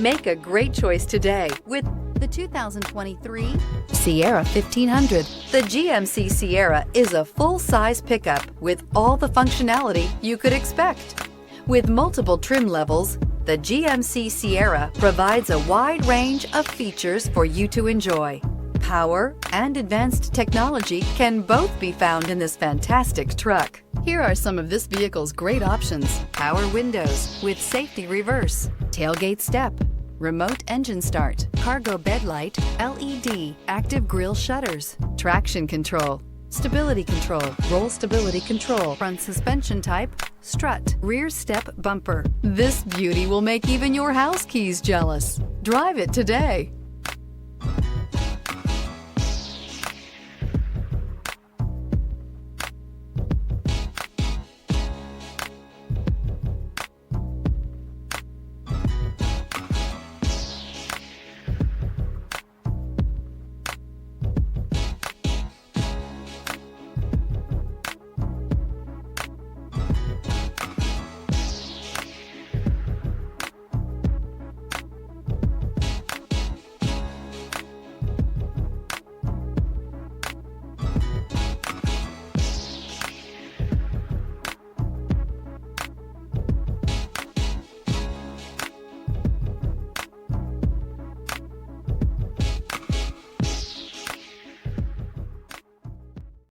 Make a great choice today with the 2023 Sierra 1500. The GMC Sierra is a full-size pickup with all the functionality you could expect. With multiple trim levels, the GMC Sierra provides a wide range of features for you to enjoy. Power and advanced technology can both be found in this fantastic truck. Here are some of this vehicle's great options: power windows with safety reverse, tailgate step, remote engine start, cargo bed light, LED, active grille shutters, traction control, stability control, roll stability control, front suspension type, strut, rear step bumper. This beauty will make even your house keys jealous. Drive it today.